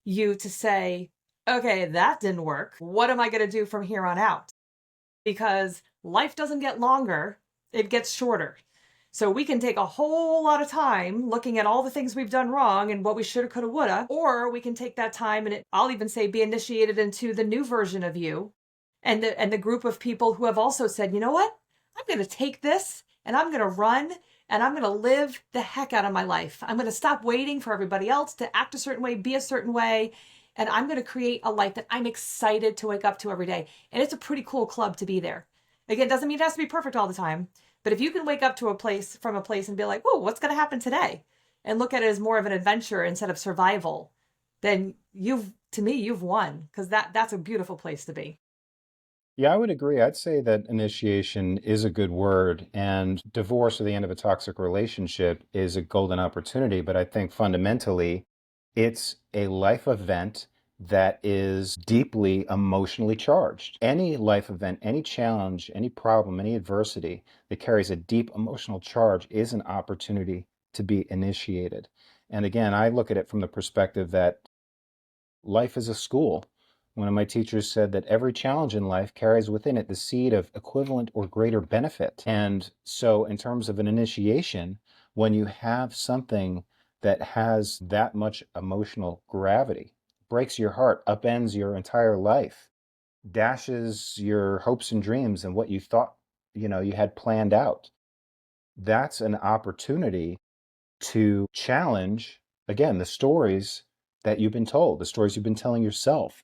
B: you to say, okay, that didn't work. What am I going to do from here on out? Because life doesn't get longer, it gets shorter. So we can take a whole lot of time looking at all the things we've done wrong and what we shoulda, coulda, woulda, or we can take that time and I'll even say be initiated into the new version of you and the group of people who have also said, you know what? I'm going to take this and I'm going to run and I'm going to live the heck out of my life. I'm going to stop waiting for everybody else to act a certain way, be a certain way. And I'm going to create a life that I'm excited to wake up to every day. And it's a pretty cool club to be there. Again, doesn't mean it has to be perfect all the time. But if you can wake up to from a place and be like, whoa, what's going to happen today? And look at it as more of an adventure instead of survival, then you've won, because that's a beautiful place to be.
C: Yeah, I would agree. I'd say that initiation is a good word, and divorce or the end of a toxic relationship is a golden opportunity. But I think fundamentally, it's a life event that is deeply emotionally charged. Any life event, any challenge, any problem, any adversity that carries a deep emotional charge is an opportunity to be initiated. And again, I look at it from the perspective that life is a school. One of my teachers said that every challenge in life carries within it the seed of equivalent or greater benefit. And so, in terms of an initiation, when you have something that has that much emotional gravity, breaks your heart, upends your entire life, dashes your hopes and dreams and what you thought, you had planned out, that's an opportunity to challenge, again, the stories that you've been told, the stories you've been telling yourself.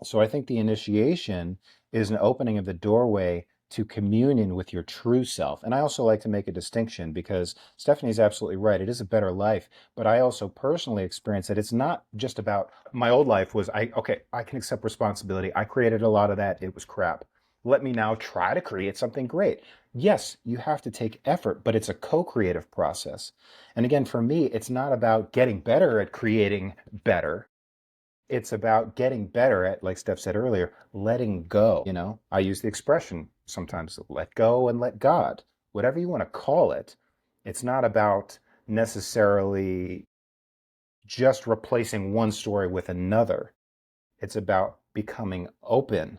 C: So I think the initiation is an opening of the doorway to communion with your true self. And I also like to make a distinction, because Stephanie's absolutely right. It is a better life. But I also personally experience that it's not just about my old life was, I can accept responsibility. I created a lot of that. It was crap. Let me now try to create something great. Yes, you have to take effort, but it's a co-creative process. And again, for me, it's not about getting better at creating better. It's about getting better at, like Steph said earlier, letting go. I use the expression sometimes, let go and let God, whatever you want to call it. It's not about necessarily just replacing one story with another. It's about becoming open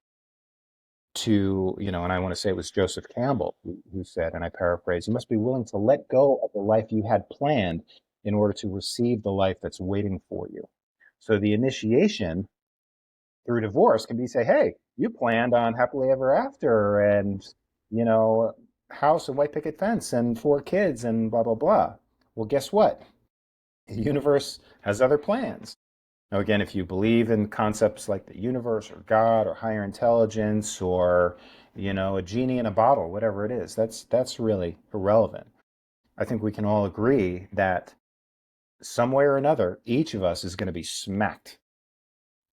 C: to, and I want to say it was Joseph Campbell who said, and I paraphrase, you must be willing to let go of the life you had planned in order to receive the life that's waiting for you. So the initiation through divorce can be say, hey, you planned on happily ever after and, you know, house and white picket fence and 4 kids and blah, blah, blah. Well, guess what? The universe has other plans. Now, again, if you believe in concepts like the universe or God or higher intelligence or, a genie in a bottle, whatever it is, that's really irrelevant. I think we can all agree that some way or another, each of us is going to be smacked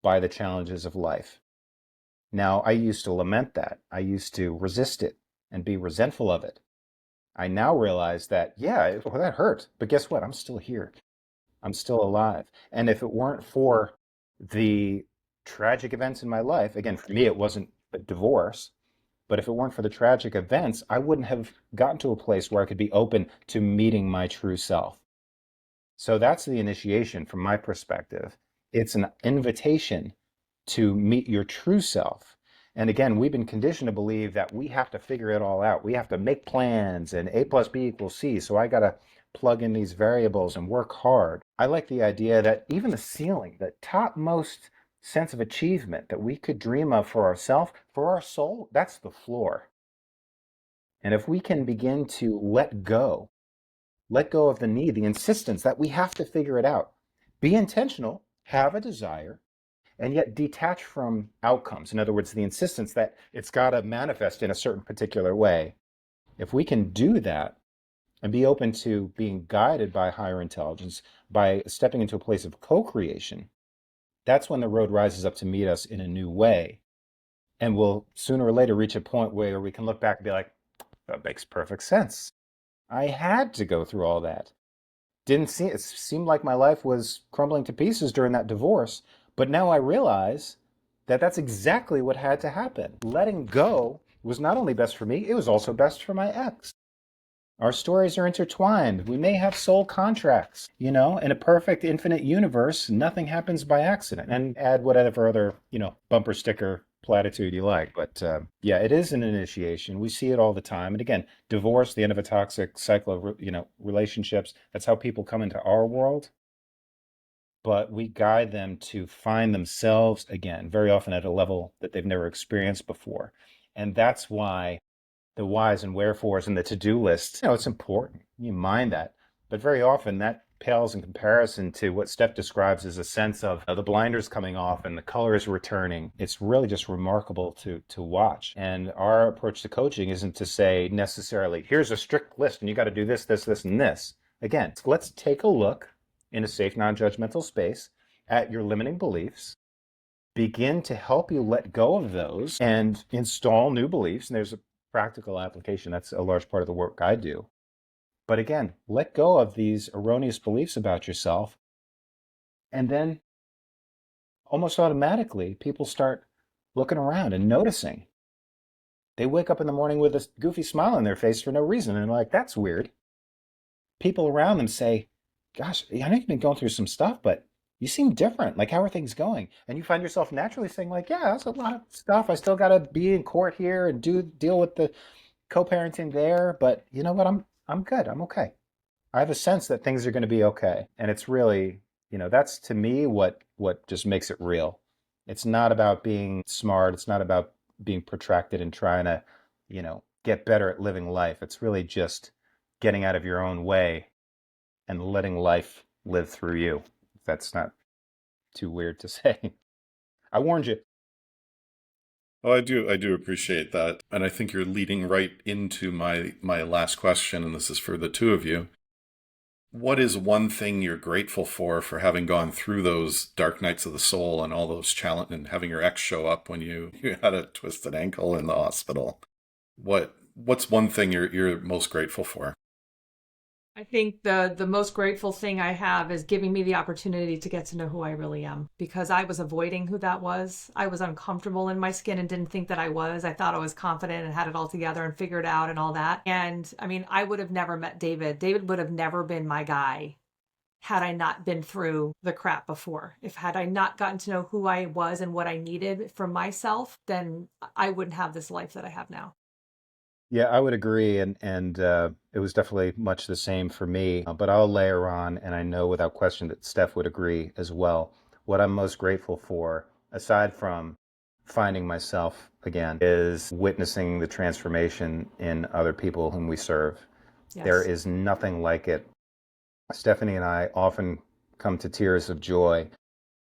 C: by the challenges of life. Now, I used to lament that. I used to resist it and be resentful of it. I now realize that, yeah, well, that hurt. But guess what? I'm still here. I'm still alive. And if it weren't for the tragic events in my life, again, for me, it wasn't a divorce, but if it weren't for the tragic events, I wouldn't have gotten to a place where I could be open to meeting my true self. So that's the initiation from my perspective. It's an invitation to meet your true self. And again, we've been conditioned to believe that we have to figure it all out. We have to make plans and A plus B equals C. So I got to plug in these variables and work hard. I like the idea that even the ceiling, the topmost sense of achievement that we could dream of for ourselves, for our soul, that's the floor. And if we can begin to let go of the need, the insistence that we have to figure it out, be intentional, have a desire, and yet detach from outcomes. In other words, the insistence that it's got to manifest in a certain particular way. If we can do that and be open to being guided by higher intelligence, by stepping into a place of co-creation, that's when the road rises up to meet us in a new way. And we'll sooner or later reach a point where we can look back and be like, that makes perfect sense. I had to go through all that. It seemed like my life was crumbling to pieces during that divorce, but now I realize that that's exactly what had to happen. Letting go was not only best for me, it was also best for my ex. Our stories are intertwined. We may have soul contracts. In a perfect infinite universe, nothing happens by accident. And add whatever other, bumper sticker platitude you like. But yeah, it is an initiation. We see it all the time. And again, divorce, the end of a toxic cycle of, relationships. That's how people come into our world. But we guide them to find themselves again, very often at a level that they've never experienced before. And that's why the whys and wherefores and the to-do list, it's important. You mind that. But very often that pales in comparison to what Steph describes as a sense of the blinders coming off and the colors returning. It's really just remarkable to watch. And our approach to coaching isn't to say necessarily, here's a strict list and you got to do this, this, this, and this. Again, let's take a look in a safe, non-judgmental space at your limiting beliefs. Begin to help you let go of those and install new beliefs. And there's a practical application. That's a large part of the work I do. But again, let go of these erroneous beliefs about yourself. And then almost automatically, people start looking around and noticing. They wake up in the morning with a goofy smile on their face for no reason. And they're like, that's weird. People around them say, gosh, I know you've been going through some stuff, but you seem different. Like, how are things going? And you find yourself naturally saying, like, yeah, that's a lot of stuff. I still got to be in court here and deal with the co-parenting there. But you know what? I'm good. I'm okay. I have a sense that things are going to be okay. And it's really, that's to me what just makes it real. It's not about being smart. It's not about being protracted and trying to, get better at living life. It's really just getting out of your own way and letting life live through you. If that's not too weird to say. I warned you.
A: Oh, I do appreciate that. And I think you're leading right into my last question, and this is for the two of you. What is one thing you're grateful for having gone through those dark nights of the soul and all those challenges and having your ex show up when you had a twisted ankle in the hospital? What's one thing you're most grateful for?
B: I think the most grateful thing I have is giving me the opportunity to get to know who I really am, because I was avoiding who that was. I was uncomfortable in my skin and didn't think that I was. I thought I was confident and had it all together and figured out and all that. And I mean, I would have never met David. David would have never been my guy had I not been through the crap before. If had I not gotten to know who I was and what I needed from myself, then I wouldn't have this life that I have now.
C: Yeah, I would agree, and it was definitely much the same for me. But I'll layer on, and I know without question that Steph would agree as well. What I'm most grateful for, aside from finding myself again, is witnessing the transformation in other people whom we serve. There
B: Yes.
C: is nothing like it. Stephanie and I often come to tears of joy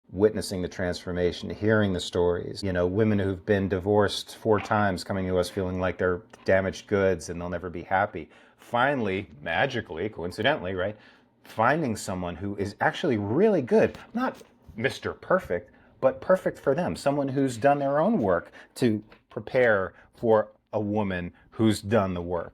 C: witnessing the transformation, hearing the stories. You know, women who've been divorced 4 times coming to us feeling like they're damaged goods and they'll never be happy. Finally, magically, coincidentally, right? Finding someone who is actually really good, not Mr. Perfect, but perfect for them. Someone who's done their own work to prepare for a woman who's done the work.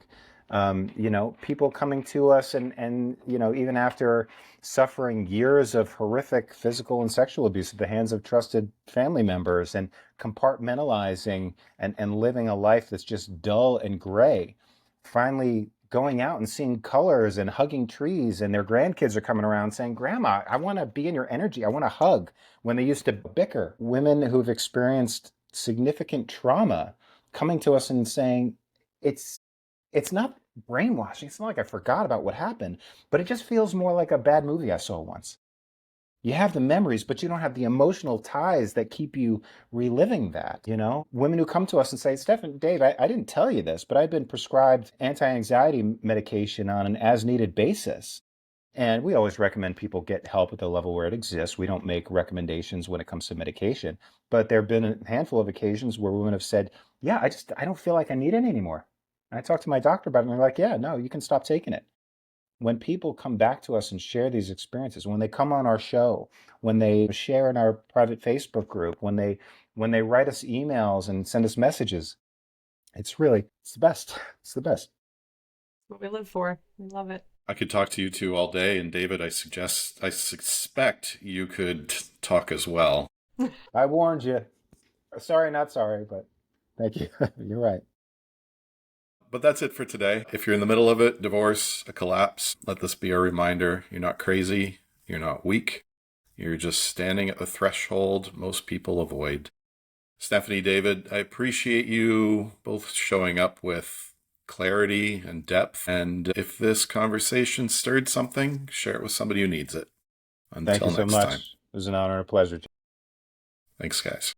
C: You know, people coming to us and, you know, even after suffering years of horrific physical and sexual abuse at the hands of trusted family members and compartmentalizing and living a life that's just dull and gray, finally going out and seeing colors and hugging trees, and their grandkids are coming around saying, Grandma, I want to be in your energy. I want to hug, when they used to bicker. Women who've experienced significant trauma coming to us and saying, it's it's not brainwashing. It's not like I forgot about what happened, but it just feels more like a bad movie I saw once. You have the memories, but you don't have the emotional ties that keep you reliving that, you know? Women who come to us and say, Stephen, Dave, I didn't tell you this, but I've been prescribed anti-anxiety medication on an as-needed basis. And we always recommend people get help at the level where it exists. We don't make recommendations when it comes to medication. But there have been a handful of occasions where women have said, yeah, I don't feel like I need it anymore. And I talked to my doctor about it, and they're like, yeah, no, you can stop taking it. When people come back to us and share these experiences, when they come on our show, when they share in our private Facebook group, when they write us emails and send us messages, it's the best. It's the best.
B: What we live for. We love it.
A: I could talk to you two all day, and David, I suspect you could talk as well.
C: I warned you. Sorry, not sorry, but thank you. You're right.
A: But that's it for today. If you're in the middle of it, divorce, a collapse, let this be a reminder. You're not crazy. You're not weak. You're just standing at the threshold most people avoid. Stephanie, David, I appreciate you both showing up with clarity and depth. And if this conversation stirred something, share it with somebody who needs it.
C: Thank
A: Until
C: you so
A: next
C: much.
A: time.
C: It was an honor and a pleasure.
A: Thanks, guys.